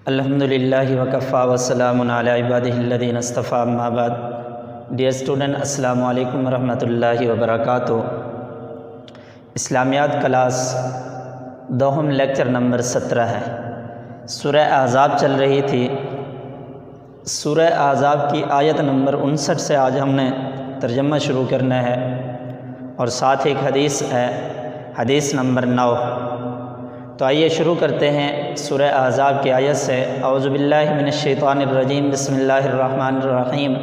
الحمدللہ وکفیٰ وسلام علی عبادہ الذین اصطفیٰ اما بعد۔ ڈیئر اسٹوڈنٹ، السلام علیکم ورحمۃ اللہ وبرکاتہ۔ اسلامیات کلاس دوہم لیکچر نمبر 17 ہے۔ سورہ احزاب چل رہی تھی۔ سورہ احزاب کی آیت نمبر 59 سے آج ہم نے ترجمہ شروع کرنا ہے، اور ساتھ ایک حدیث ہے، حدیث نمبر 9۔ تو آئیے شروع کرتے ہیں سورہ احزاب کی آیت سے۔ اعوذ باللہ من الشیطان الرجیم، بسم اللہ الرحمن الرحیم۔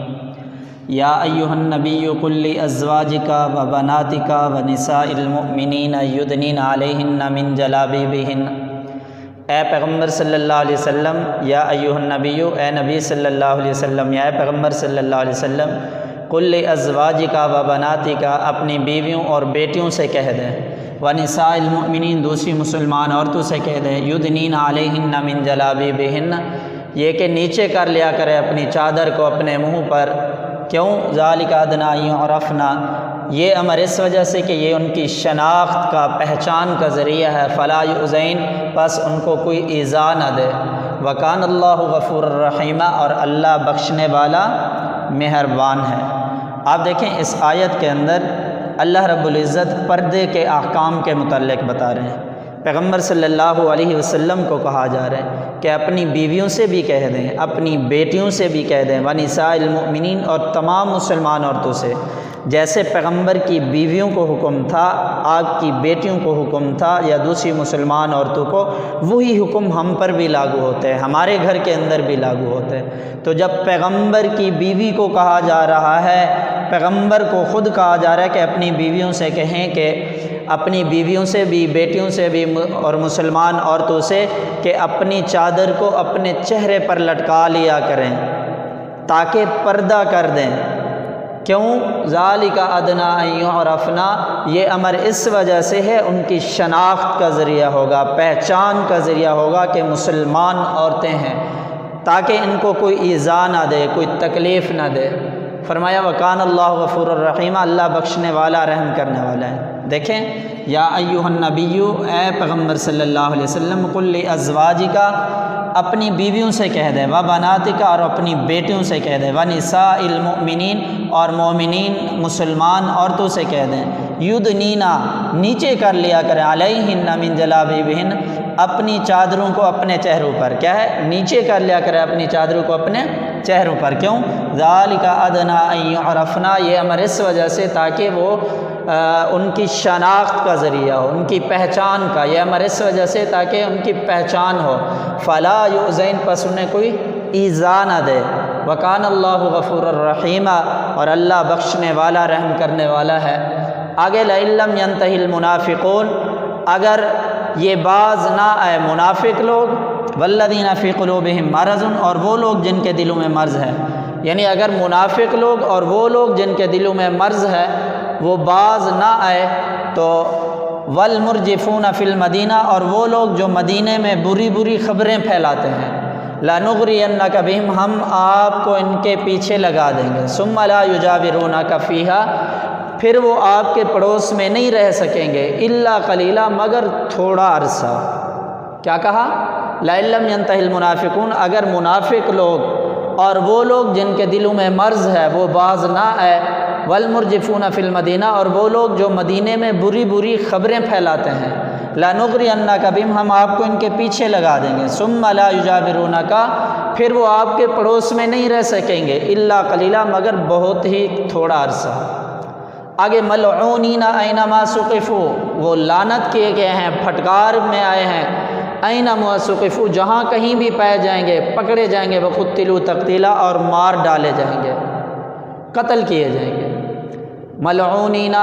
یا ایھا النبی قل لازواجک و بناتک و نساء المؤمنین یدنین علیہن من جلابیبہن۔ اے پیغمبر صلی اللہ علیہ وسلم، یا ایھا النبی، اے نبی صلی اللہ علیہ وسلم، یا اے پیغمبر صلی اللہ علیہ وسلم، قل لازواجک و بناتک، اپنی بیویوں اور بیٹیوں سے کہہ دیں، وَنِسَاءِ الْمُؤْمِنِينَ، دوسری مسلمان عورتوں سے کہہ دیں، یُدْنِینَ عَلَیہنَّ مِن جَلَابِیبِہِنَّ، یہ کہ نیچے کر لیا کرے اپنی چادر کو اپنے منہ پر۔ کیوں؟ ذَلِکَ أَدْنَىٰ أَن يُعْرَفْنَ، یہ امر اس وجہ سے کہ یہ ان کی شناخت کا، پہچان کا ذریعہ ہے۔ فَلَا يُؤْذَيْنَ، پس ان کو کوئی ایذا نہ دے۔ وَكَانَ اللَّهُ غَفُورًا رَحِيمًا، اور اللہ بخشنے والا مہربان ہے۔ آپ دیکھیں اس آیت کے اندر اللہ رب العزت پردے کے احکام کے متعلق بتا رہے ہیں۔ پیغمبر صلی اللہ علیہ وسلم کو کہا جا رہا ہے کہ اپنی بیویوں سے بھی کہہ دیں، اپنی بیٹیوں سے بھی کہہ دیں، وَنِسَاءِ الْمُؤْمِنِينَ، اور تمام مسلمان عورتوں سے۔ جیسے پیغمبر کی بیویوں کو حکم تھا، آپ کی بیٹیوں کو حکم تھا، یا دوسری مسلمان عورتوں کو، وہی حکم ہم پر بھی لاگو ہوتے ہیں، ہمارے گھر کے اندر بھی لاگو ہوتے ہیں۔ تو جب پیغمبر کی بیوی کو کہا جا رہا ہے، پیغمبر کو خود کہا جا رہا ہے کہ اپنی بیویوں سے کہیں، کہ اپنی بیویوں سے بھی، بیٹیوں سے بھی اور مسلمان عورتوں سے، کہ اپنی چادر کو اپنے چہرے پر لٹکا لیا کریں تاکہ پردہ کر دیں۔ کیوں؟ ذَلِکَ أَدْنَىٰ أَن يُعْرَفْنَ، یہ امر اس وجہ سے ہے، ان کی شناخت کا ذریعہ ہوگا، پہچان کا ذریعہ ہوگا کہ مسلمان عورتیں ہیں، تاکہ ان کو کوئی ایذا نہ دے، کوئی تکلیف نہ دے۔ فرمایا وَكَانَ اللَّهُ غَفُورًا رَحِيمًا، اللہ بخشنے والا، رحم کرنے والا ہے۔ دیکھیں، یا ایھا النبی، اے پیغمبر صلی اللہ علیہ وسلم، قل لازواجک، اپنی بیویوں سے کہہ دیں، وبناتک، اور اپنی بیٹیوں سے کہہ دیں، ونساء المؤمنین، اور مومنین مسلمان عورتوں سے کہہ دیں، یدنین، نیچے کر لیا کریں، علیہن من جلابیبہن، اپنی چادروں کو اپنے چہروں پر۔ کیا ہے؟ نیچے کر لیا کریں اپنی چادروں کو اپنے چہروں پر۔ کیوں؟ ذَلِکَ أَدْنَىٰ أَن يُعْرَفْنَ، یہ امر اس وجہ سے تاکہ وہ ان کی شناخت کا ذریعہ ہو، ان کی پہچان کا، یہ امر اس وجہ سے تاکہ ان کی پہچان ہو۔ فَلَا يُؤْذَيْنَ، پس انہیں کوئی ایذا نہ دے۔ وَكَانَ اللَّهُ غَفُورًا رَحِيمًا، اور اللہ بخشنے والا، رحم کرنے والا ہے۔ آگے لَئِن لَّمْ يَنْتَهِ الْمُنَافِقُونَ، اگر یہ باز نہ آئے منافق لوگ، وَالَّذِينَ فِي قُلُوبِهِم مَّرَضٌ، اور وہ لوگ جن کے دلوں میں مرض ہے، یعنی اگر منافق لوگ اور وہ لوگ جن کے دلوں میں مرض ہے وہ باز نہ آئے، تو وَالْمُرْجِفُونَ فِي الْمَدِينَةِ، اور وہ لوگ جو مدینے میں بری بری خبریں پھیلاتے ہیں، لَنُغْرِيَنَّكَ بِهِمْ، ہم آپ کو ان کے پیچھے لگا دیں گے، ثُمَّ لَا يُجَاوِرُونَكَ فِيهَا، پھر وہ آپ کے پڑوس میں نہیں رہ سکیں گے، إِلَّا قَلِيلًا، مگر تھوڑا عرصہ۔ کیا کہا؟ لَئِن لَّمْ يَنْتَهِ الْمُنَافِقُونَ، اگر منافق لوگ اور وہ لوگ جن کے دلوں میں مرض ہے وہ باز نہ آئے، وَالْمُرْجِفُونَ فِي الْمَدِينَةِ، اور وہ لوگ جو مدینے میں بری بری خبریں پھیلاتے ہیں، لَنُغْرِيَنَّكَ بِهِمْ، ہم آپ کو ان کے پیچھے لگا دیں گے، ثُمَّ لَا يُجَاوِرُونَكَ، پھر وہ آپ کے پڑوس میں نہیں رہ سکیں گے، إِلَّا قَلِيلًا، مگر بہت ہی تھوڑا عرصہ۔ آگے مَلْعُونِينَ أَيْنَمَا ثُقِفُوا، وہ لعنت کیے گئے ہیں، پھٹکار میں آئے ہیں، أَيْنَمَا ثُقِفُوا، جہاں کہیں بھی پائے جائیں گے، پکڑے جائیں گے، وَقُتِّلُوا تَقْتِيلًا، اور مار ڈالے جائیں گے، قتل کیے جائیں گے۔ ملعونین،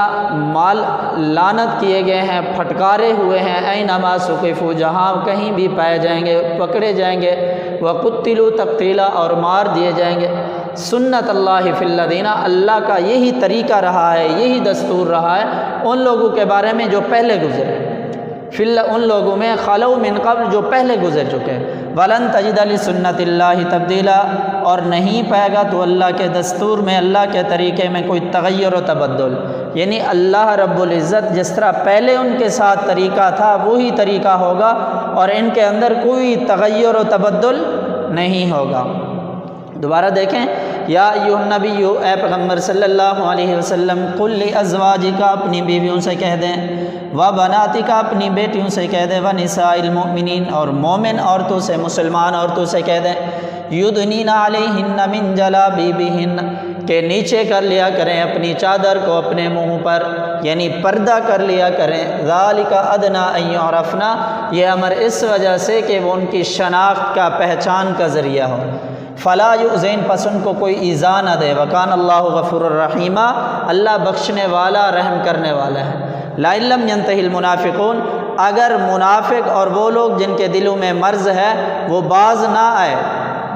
لعنت کیے گئے ہیں، پھٹکارے ہوئے ہیں، اینما ثقفوا، جہاں کہیں بھی پائے جائیں گے، پکڑے جائیں گے، وقتلوا تقتیلا، اور مار دیے جائیں گے۔ سنت اللہ فی الذین، اللہ کا یہی طریقہ رہا ہے، یہی دستور رہا ہے ان لوگوں کے بارے میں جو پہلے گزرے، ان لوگوں میں خلو من قبل، جو پہلے گزر چکے۔ ولن تجد لسنت اللہ تبدیلا، اور نہیں پائے گا تو اللہ کے دستور میں، اللہ کے طریقے میں کوئی تغیر و تبدل۔ یعنی اللہ رب العزت جس طرح پہلے ان کے ساتھ طریقہ تھا وہی طریقہ ہوگا، اور ان کے اندر کوئی تغیر و تبدل نہیں ہوگا۔ دوبارہ دیکھیں، یا ایھا النبی، اے پیغمبر صلی اللہ علیہ وسلم، قل لازواجک، اپنی بیویوں سے کہہ دیں، و بناتک، اپنی بیٹیوں سے کہہ دیں، و نساء المؤمنین، اور مومن عورتوں سے، مسلمان عورتوں سے کہہ دیں، یدنین علیہن من جلابیبہن، کہ نیچے کر لیا کریں اپنی چادر کو اپنے منہ پر، یعنی پردہ کر لیا کریں۔ ذالک ادنیٰ ان یعرفن، یہ امر اس وجہ سے کہ وہ ان کی شناخت کا، پہچان کا ذریعہ ہو۔ فلا یؤذین، پس ان کو کوئی ایذا نہ دے۔ وکان اللہ غفور الرحیم، اللہ بخشنے والا، رحم کرنے والا ہے۔ لئن لم ینتہی المنافقون، اگر منافق اور وہ لوگ جن کے دلوں میں مرض ہے وہ باز نہ آئے،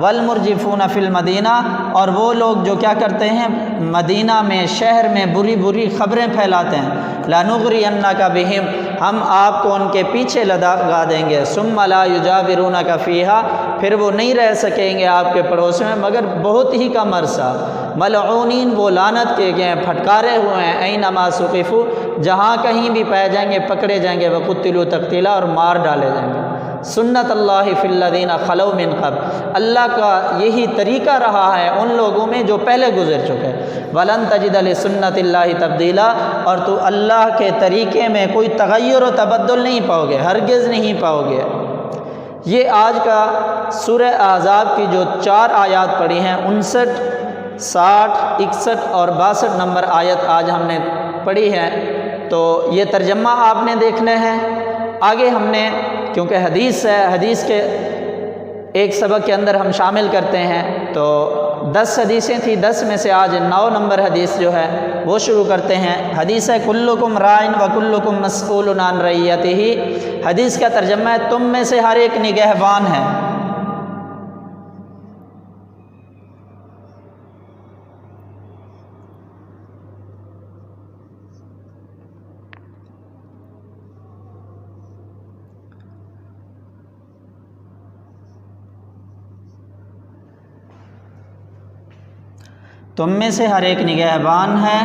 والمرجفون فی المدینہ، اور وہ لوگ جو کیا کرتے ہیں مدینہ میں، شہر میں بری بری خبریں پھیلاتے ہیں، لنغرینک بہم، ہم آپ کو ان کے پیچھے لگا دیں گے، ثم لا یجاورونک فیہا، پھر وہ نہیں رہ سکیں گے آپ کے پڑوس میں مگر بہت ہی کم عرصہ، ملعونین، وہ لعنت کے گئے، پھٹکارے ہوئے ہیں، اینما ثقفوا، جہاں کہیں بھی پائے جائیں گے پکڑے جائیں گے، وقتلوا تقتیلا، اور مار ڈالے جائیں گے۔ سنت اللہ فی الذین خلو من قبل، اللہ کا یہی طریقہ رہا ہے ان لوگوں میں جو پہلے گزر چکے۔ ولن تجد لسنت اللہ تبدیلا، اور تو اللہ کے طریقے میں کوئی تغیر و تبدل نہیں پاؤ گے، ہرگز نہیں پاؤ گے۔ یہ آج کا سورہ احزاب کی جو 4 آیات پڑھی ہیں، 59، 60، 61 اور 62 نمبر آیت آج ہم نے پڑھی ہے، تو یہ ترجمہ آپ نے دیکھنا ہے۔ آگے ہم نے، کیونکہ حدیث ہے، حدیث کے ایک سبق کے اندر ہم شامل کرتے ہیں، تو 10 حدیثیں تھیں، 10 میں سے آج 9 نمبر حدیث جو ہے وہ شروع کرتے ہیں۔ حدیث ہے کلکم راعٍ وکلکم مسئول عن رعیتہ، حدیث کا ترجمہ ہے تم میں سے ہر ایک نگہبان ہے۔ تم میں سے ہر ایک نگہبان ہے،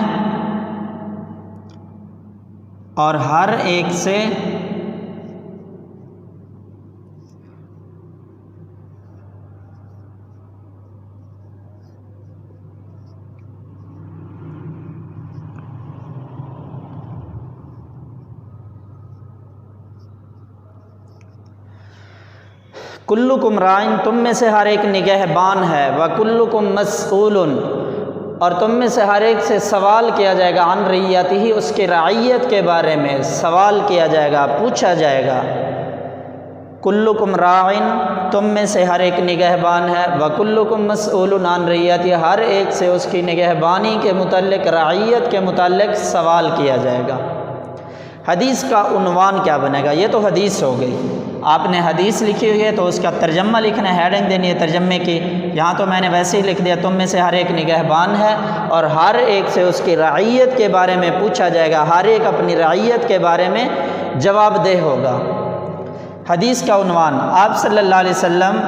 اور ہر ایک سے کلکم راعٍ، تم میں سے ہر ایک نگہبان ہے، وکلکم مسئول، اور تم میں سے ہر ایک سے سوال کیا جائے گا، عن رعیتہ، اس کے رعیت کے بارے میں سوال کیا جائے گا، پوچھا جائے گا۔ کلکم راعٍ، تم میں سے ہر ایک نگہبان ہے، وکلکم مسئول عن رعیتہ، ہر ایک سے اس کی نگہبانی کے متعلق، رعیت کے متعلق سوال کیا جائے گا۔ حدیث کا عنوان کیا بنے گا؟ یہ تو حدیث ہو گئی، آپ نے حدیث لکھی ہوئی ہے تو اس کا ترجمہ لکھنا ہے، ہیڈنگ دینی ہے ترجمے کی۔ یہاں تو میں نے ویسے ہی لکھ دیا، تم میں سے ہر ایک نگہبان ہے، اور ہر ایک سے اس کی رعیت کے بارے میں پوچھا جائے گا، ہر ایک اپنی رعیت کے بارے میں جواب دہ ہوگا۔ حدیث کا عنوان، آپ صلی اللہ علیہ وسلم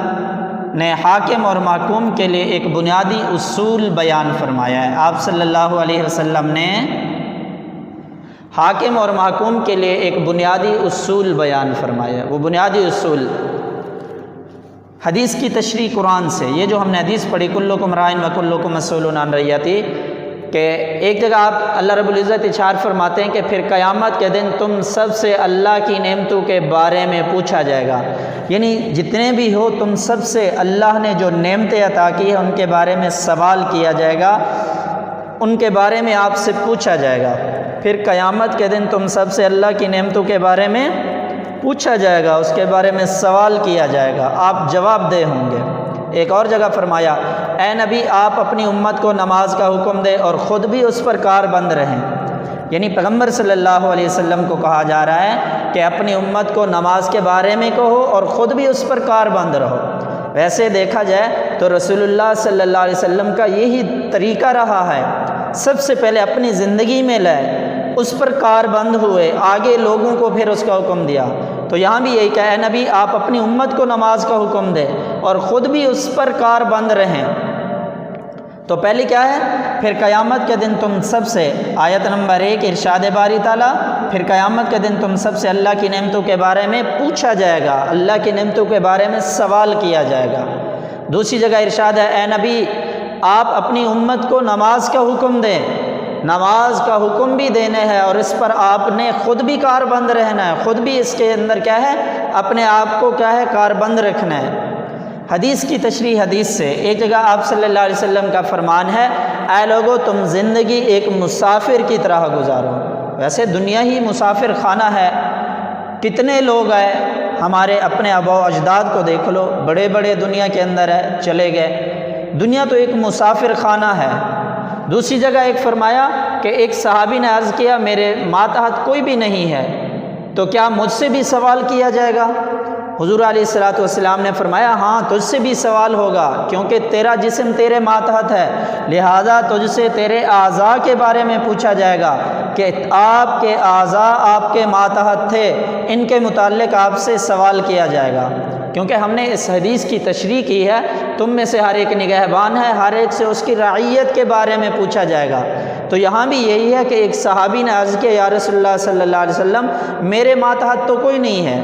نے حاکم اور محکوم کے لیے ایک بنیادی اصول بیان فرمایا ہے۔ آپ صلی اللہ علیہ وسلم نے حاکم اور محکوم کے لیے ایک بنیادی اصول بیان فرمایا ہے۔ وہ بنیادی اصول حدیث کی تشریح قرآن سے، یہ جو ہم نے حدیث پڑھی کلکم راعٍ وکلکم مسئول عن رعیتہ، کہ ایک جگہ آپ اللہ رب العزت ارشاد فرماتے ہیں کہ پھر قیامت کے دن تم سب سے اللہ کی نعمتوں کے بارے میں پوچھا جائے گا، یعنی جتنے بھی ہو تم سب سے اللہ نے جو نعمتیں عطا کی ہیں ان کے بارے میں سوال کیا جائے گا، ان کے بارے میں آپ سے پوچھا جائے گا۔ پھر قیامت کے دن تم سب سے اللہ کی نعمتوں کے بارے میں پوچھا جائے گا، اس کے بارے میں سوال کیا جائے گا، آپ جواب دہ ہوں گے۔ ایک اور جگہ فرمایا، اے نبی آپ اپنی امت کو نماز کا حکم دے اور خود بھی اس پر کار بند رہیں، یعنی پیغمبر صلی اللہ علیہ وسلم کو کہا جا رہا ہے کہ اپنی امت کو نماز کے بارے میں کہو اور خود بھی اس پر کار بند رہو۔ ویسے دیکھا جائے تو رسول اللہ صلی اللہ علیہ وسلم کا یہی طریقہ رہا ہے، سب سے پہلے اپنی زندگی میں لائے، اس پر کار بند ہوئے، آگے لوگوں کو پھر اس کا حکم دیا۔ تو یہاں بھی یہی کہا، اے نبی آپ اپنی امت کو نماز کا حکم دیں اور خود بھی اس پر کار بند رہیں۔ تو پہلی کیا ہے؟ پھر قیامت کے دن تم سب سے، آیت نمبر 1 ارشاد باری تعالیٰ، پھر قیامت کے دن تم سب سے اللہ کی نعمتوں کے بارے میں پوچھا جائے گا، اللہ کی نعمتوں کے بارے میں سوال کیا جائے گا۔ دوسری جگہ ارشاد ہے، اے نبی آپ اپنی امت کو نماز کا حکم دیں، نماز کا حکم بھی دینا ہے اور اس پر آپ نے خود بھی کاربند رہنا ہے، خود بھی اس کے اندر کیا ہے؟ اپنے آپ کو کیا ہے؟ کاربند رکھنا ہے۔ حدیث کی تشریح حدیث سے ایک جگہ آپ صلی اللہ علیہ وسلم کا فرمان ہے، اے لوگو تم زندگی ایک مسافر کی طرح گزارو۔ ویسے دنیا ہی مسافر خانہ ہے، کتنے لوگ آئے، ہمارے اپنے آباء و اجداد کو دیکھ لو، بڑے بڑے دنیا کے اندر ہے، چلے گئے، دنیا تو ایک مسافر خانہ ہے۔ دوسری جگہ ایک فرمایا کہ ایک صحابی نے عرض کیا میرے ماتحت کوئی بھی نہیں ہے، تو کیا مجھ سے بھی سوال کیا جائے گا؟ حضور علیہ الصلوۃ والسلام نے فرمایا ہاں تجھ سے بھی سوال ہوگا، کیونکہ تیرا جسم تیرے ماتحت ہے، لہذا تجھ سے تیرے اعضاء کے بارے میں پوچھا جائے گا کہ آپ کے اعضاء آپ کے ماتحت تھے، ان کے متعلق آپ سے سوال کیا جائے گا، کیونکہ ہم نے اس حدیث کی تشریح کی ہے، تم میں سے ہر ایک نگہبان ہے، ہر ایک سے اس کی رعیت کے بارے میں پوچھا جائے گا۔ تو یہاں بھی یہی ہے کہ ایک صحابی نے عرض کیا یا رسول اللہ صلی اللہ علیہ وسلم میرے ماتحت تو کوئی نہیں ہے،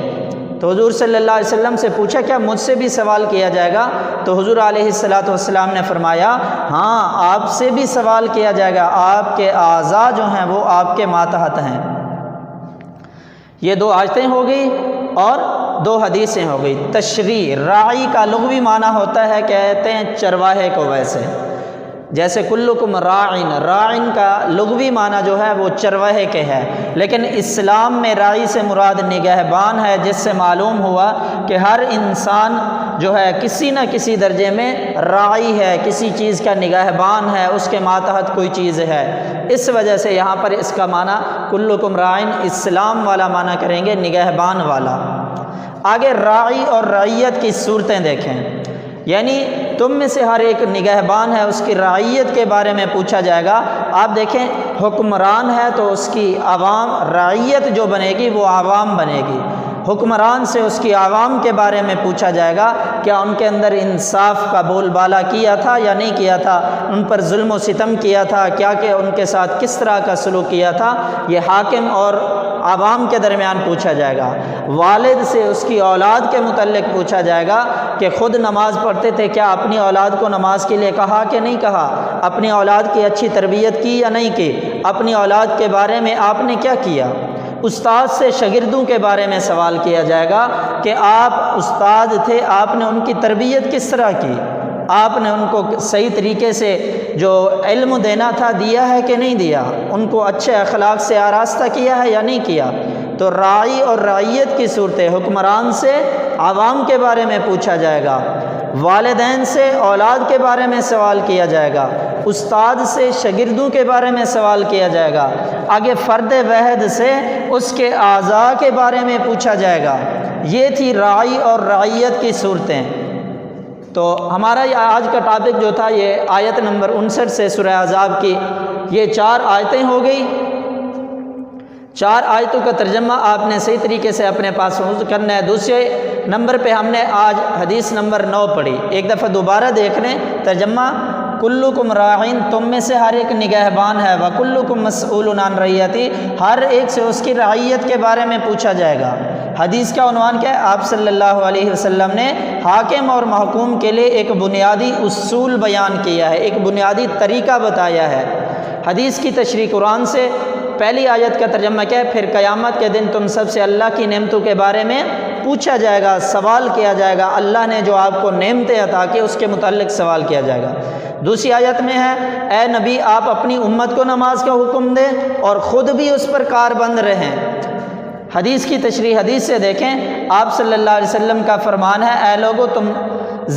تو حضور صلی اللہ علیہ وسلم سے پوچھا کیا مجھ سے بھی سوال کیا جائے گا؟ تو حضور علیہ الصلوۃ والسلام نے فرمایا ہاں آپ سے بھی سوال کیا جائے گا، آپ کے اعضاء جو ہیں وہ آپ کے ماتحت ہیں۔ یہ 2 آیتیں ہو گئی اور 2 حدیثیں ہو گئی۔ تشریح، راعی کا لغوی معنی ہوتا ہے، کہتے ہیں چرواہے کو، ویسے جیسے کلکم راعن، راعن کا لغوی معنی جو ہے وہ چرواہے کے ہے، لیکن اسلام میں راعی سے مراد نگہبان ہے، جس سے معلوم ہوا کہ ہر انسان جو ہے کسی نہ کسی درجے میں راعی ہے، کسی چیز کا نگہبان ہے، اس کے ماتحت کوئی چیز ہے، اس وجہ سے یہاں پر اس کا معنی کلکم راعن اسلام والا معنی کریں گے، نگہبان والا۔ آگے راعی اور رعیت کی صورتیں دیکھیں، یعنی تم میں سے ہر ایک نگہبان ہے، اس کی رعیت کے بارے میں پوچھا جائے گا۔ آپ دیکھیں حکمران ہے تو اس کی عوام، رعیت جو بنے گی وہ عوام بنے گی، حکمران سے اس کی عوام کے بارے میں پوچھا جائے گا، کیا ان کے اندر انصاف کا بول بالا کیا تھا یا نہیں کیا تھا، ان پر ظلم و ستم کیا تھا کیا، کہ ان کے ساتھ کس طرح کا سلوک کیا تھا، یہ حاکم اور عوام کے درمیان پوچھا جائے گا۔ والد سے اس کی اولاد کے متعلق پوچھا جائے گا کہ خود نماز پڑھتے تھے، کیا اپنی اولاد کو نماز کے لیے کہا کہ نہیں کہا، اپنی اولاد کی اچھی تربیت کی یا نہیں کی، اپنی اولاد کے بارے میں آپ نے کیا کیا۔ استاد سے شاگردوں کے بارے میں سوال کیا جائے گا کہ آپ استاد تھے، آپ نے ان کی تربیت کس طرح کی، آپ نے ان کو صحیح طریقے سے جو علم دینا تھا دیا ہے کہ نہیں دیا، ان کو اچھے اخلاق سے آراستہ کیا ہے یا نہیں کیا۔ تو راعی اور رعیت کی صورتیں، حکمران سے عوام کے بارے میں پوچھا جائے گا، والدین سے اولاد کے بارے میں سوال کیا جائے گا، استاد سے شاگردوں کے بارے میں سوال کیا جائے گا، آگے فرد واحد سے اس کے اعضاء کے بارے میں پوچھا جائے گا۔ یہ تھی راعی اور رعیت کی صورتیں۔ تو ہمارا آج کا ٹاپک جو تھا یہ آیت نمبر 59 سے سورہ احزاب کی یہ 4 آیتیں ہو گئی۔ 4 آیتوں کا ترجمہ آپ نے صحیح طریقے سے اپنے پاس محفوظ کرنا ہے۔ دوسرے نمبر پہ ہم نے آج حدیث نمبر 9 پڑھی، ایک دفعہ دوبارہ دیکھ لیں ترجمہ، کلکم راعین، تم میں سے ہر ایک نگہبان ہے، وکلکم مسئول عن رعیتی، ہر ایک سے اس کی رعیت کے بارے میں پوچھا جائے گا۔ حدیث کا عنوان کیا ہے؟ آپ صلی اللہ علیہ وسلم نے حاکم اور محکوم کے لیے ایک بنیادی اصول بیان کیا ہے، ایک بنیادی طریقہ بتایا ہے۔ حدیث کی تشریح قرآن سے پہلی آیت کا ترجمہ کیا ہے؟ پھر قیامت کے دن تم سب سے اللہ کی نعمتوں کے بارے میں پوچھا جائے گا، سوال کیا جائے گا، اللہ نے جو آپ کو نعمتیں عطا کی اس کے متعلق سوال کیا جائے گا۔ دوسری آیت میں ہے اے نبی آپ اپنی امت کو نماز کا حکم دیں اور خود بھی اس پر کاربند رہیں۔ حدیث کی تشریح حدیث سے دیکھیں، آپ صلی اللہ علیہ وسلم کا فرمان ہے اے لوگو تم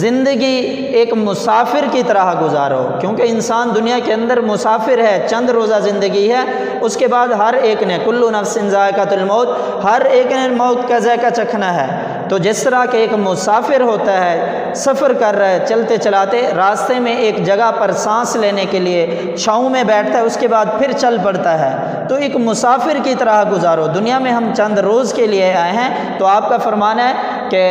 زندگی ایک مسافر کی طرح گزارو، کیونکہ انسان دنیا کے اندر مسافر ہے، چند روزہ زندگی ہے، اس کے بعد ہر ایک نے کل نفس ذائقۃ الموت، ہر ایک نے موت کا ذائقہ چکھنا ہے۔ تو جس طرح کہ ایک مسافر ہوتا ہے، سفر کر رہا ہے، چلتے چلاتے راستے میں ایک جگہ پر سانس لینے کے لیے چھاؤں میں بیٹھتا ہے، اس کے بعد پھر چل پڑتا ہے، تو ایک مسافر کی طرح گزارو۔ دنیا میں ہم چند روز کے لیے آئے ہیں، تو آپ کا فرمان ہے کہ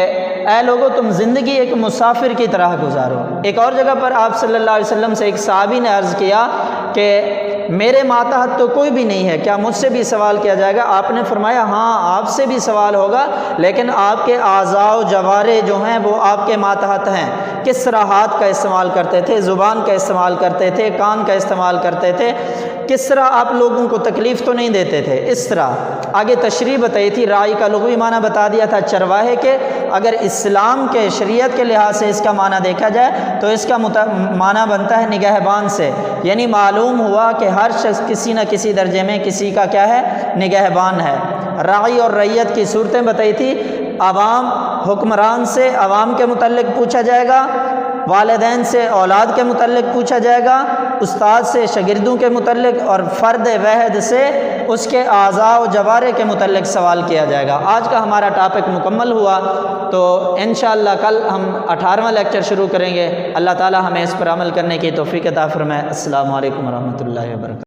اے لوگو تم زندگی ایک مسافر کی طرح گزارو۔ ایک اور جگہ پر آپ صلی اللہ علیہ وسلم سے ایک صحابی نے عرض کیا کہ میرے ماتحت تو کوئی بھی نہیں ہے، کیا مجھ سے بھی سوال کیا جائے گا؟ آپ نے فرمایا ہاں آپ سے بھی سوال ہوگا، لیکن آپ کے اعضاء و جوارے جو ہیں وہ آپ کے ماتحت ہیں۔ کس طرح ہاتھ کا استعمال کرتے تھے، زبان کا استعمال کرتے تھے، کان کا استعمال کرتے تھے، کس طرح آپ لوگوں کو تکلیف تو نہیں دیتے تھے، اس طرح آگے تشریح بتائی تھی۔ راعی کا لغوی معنی بتا دیا تھا چرواہے کے، اگر اسلام کے شریعت کے لحاظ سے اس کا معنی دیکھا جائے تو اس کا معنی بنتا ہے نگہبان سے، یعنی معلوم ہوا کہ ہر شخص کسی نہ کسی درجے میں کسی کا کیا ہے، نگہبان ہے۔ راعی اور رعیت کی صورتیں بتائی تھی، عوام حکمران سے عوام کے متعلق پوچھا جائے گا، والدین سے اولاد کے متعلق پوچھا جائے گا، استاد سے شاگردوں کے متعلق، اور فرد واحد سے اس کے اعضاء و جوارے کے متعلق سوال کیا جائے گا۔ آج کا ہمارا ٹاپک مکمل ہوا، تو انشاءاللہ کل ہم 18واں لیکچر شروع کریں گے۔ اللہ تعالی ہمیں اس پر عمل کرنے کی توفیق عطا فرمائے۔ السلام علیکم ورحمۃ اللہ وبرکاتہ۔